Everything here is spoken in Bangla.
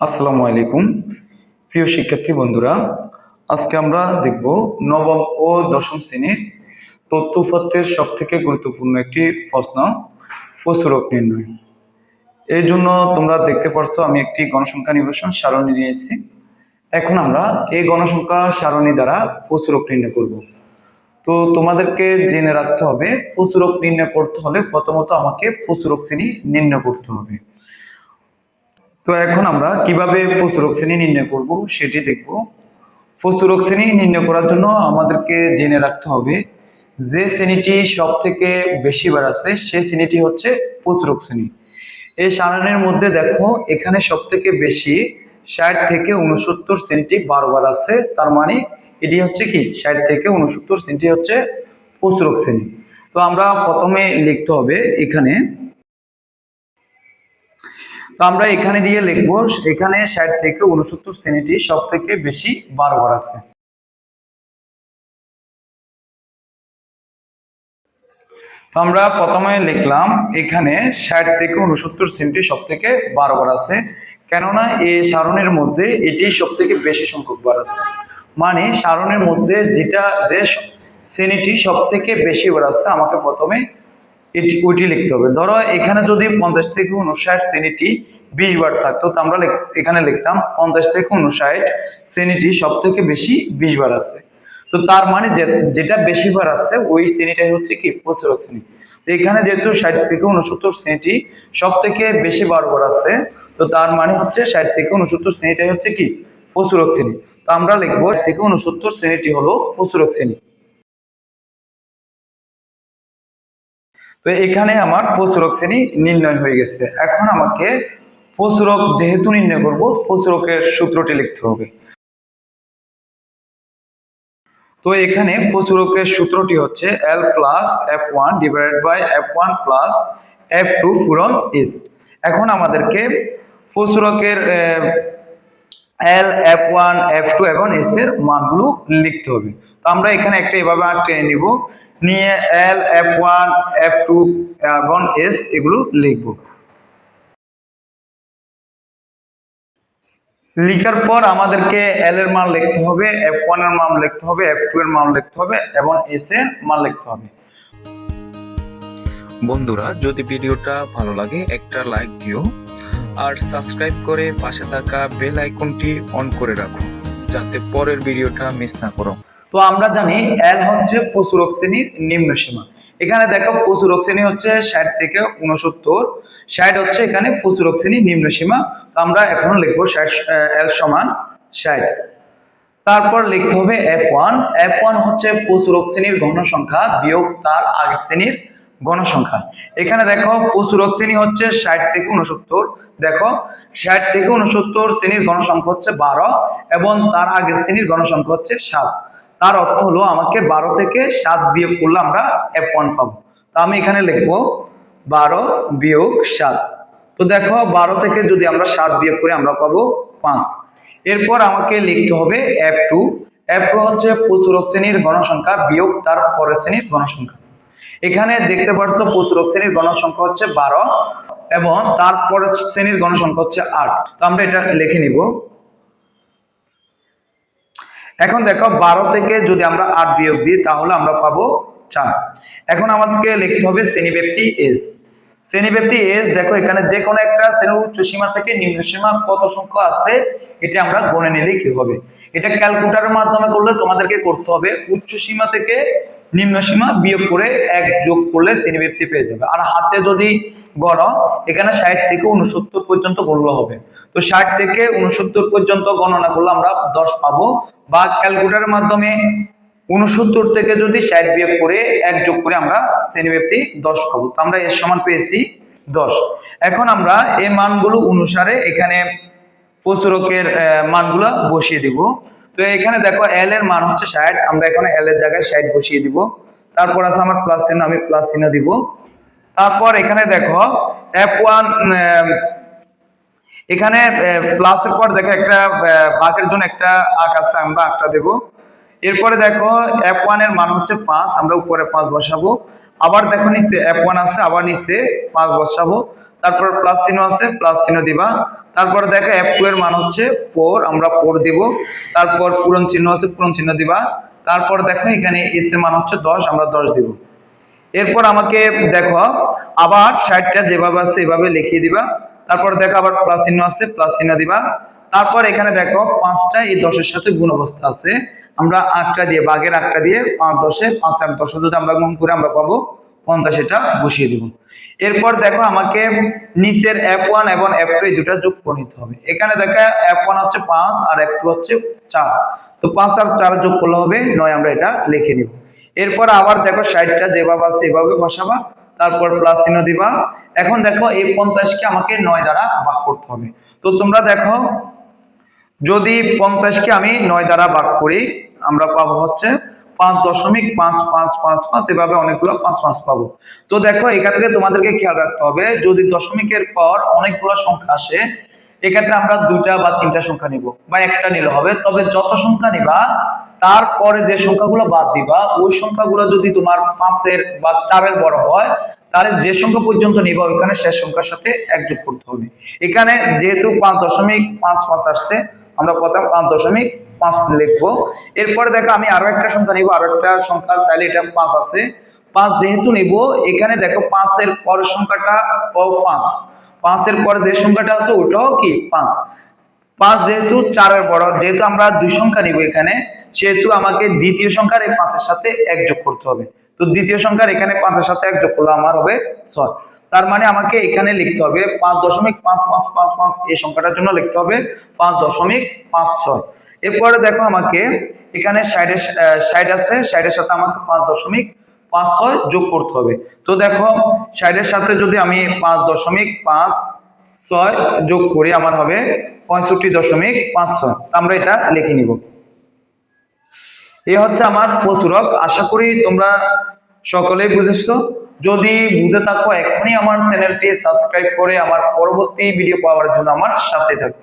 আসসালামু আলাইকুম প্রিয় শিক্ষার্থী বন্ধুরা, আজকে আমরা দেখব নবম ও দশম শ্রেণীর তথ্য উপাত্তের সব থেকে গুরুত্বপূর্ণ একটি প্রশ্ন, প্রচুরক নির্ণয়। এই জন্য তোমরা দেখতে পারছো আমি একটি গণসংখ্যা নির্বাচন সারণী নিয়েছি। এখন আমরা এই গণসংখ্যা সারণী দ্বারা প্রচুরক নির্ণয় করব। তো তোমাদেরকে জেনে রাখতে হবে, প্রচুরক নির্ণয় করতে হলে প্রথমত আমাকে প্রচুরক শ্রেণী নির্ণয় করতে হবে। তো এখন আমরা কিভাবে প্রচুরক শ্রেণী নির্ণয় করব সেটি দেখব। প্রচুরক শ্রেণী নির্ণয় করার জন্য আমাদেরকে জেনে রাখতে হবে যে শ্রেণীটি সব থেকে বেশি বার আছে সেই শ্রেণীটি হচ্ছে প্রচুরক শ্রেণী। এই সারণীর মধ্যে দেখো এখানে সব থেকে বেশি 60 থেকে 69 শ্রেণীটি 12 বার আছে, তার মানে এটি হচ্ছে কি 60 থেকে 69 শ্রেণীটি হচ্ছে প্রচুরক শ্রেণী। তো আমরা প্রথমে লিখতে হবে এখানে, তো আমরা এখানে দিয়ে লিখবো এখানে 60 থেকে 69 শ্রেণীটি সব থেকে বেশি 12 বার আছে। তো আমরা প্রথমে লিখলাম এখানে 60 থেকে 69 শ্রেণীটি সব থেকে 12 বার আছে, কেননা এই সারণীর মধ্যে এটি সব থেকে বেশি সংখ্যক বার আছে। মানে সারণীর মধ্যে যে শ্রেণীটি সব থেকে বেশি বার আছে আমাকে প্রথমে ওইটি লিখতে হবে। ধরো এখানে যদি 50 থেকে 59 শ্রেণীটি 20 বার থাকতো, তো আমরা এখানে লিখতাম 50 থেকে 59 শ্রেণীটি সব থেকে বেশি 20 বার আছে। তো তার মানে যেটা বেশি বার আছে ওই শ্রেণীটাই হচ্ছে কি প্রচুরক শ্রেণী। তো এখানে যেহেতু 60 থেকে 69 শ্রেণীটি সব থেকে বেশি বার আছে, তো তার মানে হচ্ছে 60 থেকে 69 শ্রেণীটাই হচ্ছে কি প্রচুরক শ্রেণী। তো আমরা লিখবো 60 থেকে 69 শ্রেণীটি হলো প্রচুরক শ্রেণী। তো এখানে আমার প্রচুরক শ্রেণী নির্ণয় হয়ে গেছে। এখন আমাকে প্রচুরক যেহেতু নির্ণয় করব, প্রচুরকের সূত্রটি লিখতে হবে। তো এখানে প্রচুরকের সূত্রটি হচ্ছে L plus F1 divided by F1 plus F2 পূরণ S। এখন আমাদেরকে প্রচুরকের L, F1, F2 এবং S এর মানগুলো লিখতে হবে। তো আমরা এখানে একটা এভাবে টেনে নিব, নিয়ে L, F1, F2 এবং S এগুলো লিখব। লিখার পর আমাদেরকে L এর মান লিখতে হবে, F1 এর মান লিখতে হবে, F2 এর মান লিখতে হবে এবং S এর মান লিখতে হবে। বন্ধুরা, যদি ভিডিওটা ভালো লাগে একটা লাইক দিও আর সাবস্ক্রাইব করে পাশে থাকা বেল আইকনটি অন করে রাখো যাতে পরের ভিডিওটা মিস না করো। তো আমরা জানি L হচ্ছে প্রচুরক শ্রেণীর নিম্ন সীমা। এখানে দেখো প্রচুরক শ্রেণী হচ্ছে 60 থেকে 69, 60 হচ্ছে এখানে প্রচুরক শ্রেণীর নিম্ন সীমা। তো আমরা এখন লিখবো L সমান 60। তারপর লিখতে হবে F1, F1 হচ্ছে প্রচুরক শ্রেণীর ঘনসংখ্যা বিয়োগ তার আগের শ্রেণীর গণসংখ্যা। এখানে দেখো প্রচুরক শ্রেণী হচ্ছে 60 থেকে 69, দেখো 60 থেকে 69 শ্রেণীর গণসংখ্যা হচ্ছে 12 এবং তার আগের শ্রেণীর গণসংখ্যা হচ্ছে 7। তার অর্থ হলো আমাকে 12 থেকে 7 বিয়োগ করলে আমরা F1 পাবো। তো আমি এখানে লিখবো 12 বিয়োগ 7। তো দেখো 12 থেকে যদি আমরা 7 বিয়োগ করি আমরা পাবো 5। এরপর আমাকে লিখতে হবে F2, F2 হচ্ছে প্রচুরক শ্রেণীর গণসংখ্যা বিয়োগ তার পরের শ্রেণীর গণসংখ্যা। এখানে দেখতে পাচ্ছ প্রচুরক শ্রেণীর গণসংখ্যা হচ্ছে 12 এবং তারপর শ্রেণীর গণসংখ্যা হচ্ছে 8। তো আমরা এটা লিখে নিব। এখন দেখো 12 থেকে যদি আমরা 8 বিয়োগ দিই তাহলে আমরা পাবো 4। এখন আমাদেরকে লিখতে হবে শ্রেণীব্যাপ্তি S। শ্রেণীব্যাপ্তি S দেখো এখানে যে কোনো একটা শ্রেণীর উচ্চ সীমা থেকে নিম্ন সীমা কত সংখ্যা আছে এটা আমরা গণে নিলেই কি হবে। এটা ক্যালকুলেটরের মাধ্যমে করলে তোমাদেরকে করতে হবে উচ্চ সীমা থেকে নিম্ন সীমা বিয়োগ করে 1 যোগ করলে শ্রেণীব্যাপ্তি পেয়ে যাবে। আর হাতে যদি গড়ো এখানে 60 থেকে 69 পর্যন্ত গণনা হবে। তো 60 থেকে 69 পর্যন্ত গণনা করলে আমরা 10 পাবো, বা ক্যালকুলেটরের মাধ্যমে 69 থেকে যদি 60 বিয়োগ করে 1 যোগ করে আমরা শ্রেণীব্যাপ্তি 10 পাবো। তো আমরা এর সমান পেয়েছি 10। এখন আমরা এই মানগুলো অনুসারে এখানে প্রচুরকের মানগুলো বসিয়ে দিব। তো এখানে দেখো L এর মান হচ্ছে 60, আমরা এখানে L এর জায়গায় 60 বসিয়ে দিব। তারপর আছে আমার প্লাস চিহ্ন, আমি প্লাস চিহ্ন দিব। তারপর এখানে দেখো F1, এখানে প্লাসের পর দেখো একটা ভাগের জন্য একটা আঁক আছে, আমরা আঁকটা দেব। এরপরে দেখো F1 এর মান হচ্ছে 5, আমরা উপরে 5 বসাবো। আবার দেখো নিচে F1 আছে, আবার নিচে 5 বসাবো, তারপর প্লাস চিহ্ন আছে, প্লাস চিহ্ন দিবা। তারপর দেখো F2 এর মান হচ্ছে 4, আমরা 4 দিব। তারপর পূরণ চিহ্ন আছে, পূরণ চিহ্ন দিবা। তারপর দেখো এখানে S এর মান হচ্ছে 10, আমরা 10 দিব। এরপর আমাকে দেখো আবার 60টা যেভাবে আছে এভাবে লিখিয়ে দিবা। তারপর দেখো আবার প্লাস চিহ্ন আছে, প্লাস চিহ্ন দিবা। তারপর এখানে দেখো 5টা এই 10-এর সাথে গুণ অবস্থা আছে, আমরা 8টা দিয়ে ভাগের 8টা দিয়ে 5 10-এ 5 8 10 যদি আমরা গুণ করে আমরা পাবো 50, এটা বসিয়ে দিব। এরপর দেখো আমাকে নিচের F1 এবং F2 এই দুটো যোগ করে নিতে হবে। এখানে দেখো F1 হচ্ছে 5 আর F2 হচ্ছে 4, তো 5 আর 4 যোগ করলে হবে 9, আমরা এটা লিখে নিব। এরপর আবার দেখো 60টা যেভাবে আছে এভাবে বসাবা, তারপর প্লাস চিহ্ন দিবা। এখন দেখো এই 50কে আমাকে 9 দ্বারা ভাগ করতে হবে। তো তোমরা দেখো যদি 50কে আমি 9 দ্বারা ভাগ করি, আমরা পাবো হচ্ছে 5.5555, এভাবে অনেকগুলো 5 5 পাবো। তো দেখো এক্ষেত্রে তোমাদেরকে খেয়াল রাখতে হবে, যদি দশমিকের পর অনেকগুলো সংখ্যা আসে, এক্ষেত্রে আমরা 2টা বা 3টা সংখ্যা নিব বা একটা নিলে হবে। তবে যত সংখ্যা নিবা তারপরে যে সংখ্যাগুলো বাদ দিবা, ওই সংখ্যাগুলো যদি তোমার 5-এর বা 4-এর বড় হয়, তাহলে যে সংখ্যা পর্যন্ত নিবা ওইখানে শেষ সংখ্যার সাথে এক যোগ করতে হবে। এখানে যেহেতু 5.55 আসছে, আমরা প্রথম 5.5 লিখবো। এরপরে দেখো আমি আরো একটা সংখ্যা নিব, আরো একটা সংখ্যা, তাহলে এটা 5 আছে, 5 যেহেতু নিব, এখানে দেখো 5-এর পরের সংখ্যাটা 5, 5-এর পরে যে সংখ্যাটা আছে ওটাও কি 5। 5 যেহেতু 4-এর বড়, যেহেতু আমরা 2 সংখ্যা নিব এখানে, সেহেতু আমাকে দ্বিতীয় সংখ্যার এই 5-এর সাথে এক যোগ করতে হবে। তো দ্বিতীয় সংখ্যার এখানে 5-এর সাথে এক যোগ করলে আমার হবে 6। তার মানে আমাকে এখানে লিখতে হবে 5.5555, এই সংখ্যাটার জন্য লিখতে হবে 5.56। এরপরে দেখো আমাকে এখানে 60 আছে, 60-এর সাথে আমাকে 5.56 যোগ করতে হবে। তো দেখো 60-এর সাথে যদি আমি 5.56 যোগ করি, আমার হবে 65.56। আমরা এটা লিখে নিব। এই হচ্ছে আমার প্রচুরক। আশা করি তোমরা সকলেই বুঝেছো। যদি বুঝে থাকো এখনই আমার চ্যানেলটি সাবস্ক্রাইব করে আমার পরবর্তী ভিডিও পাওয়ার জন্য আমার সাথে থাকো।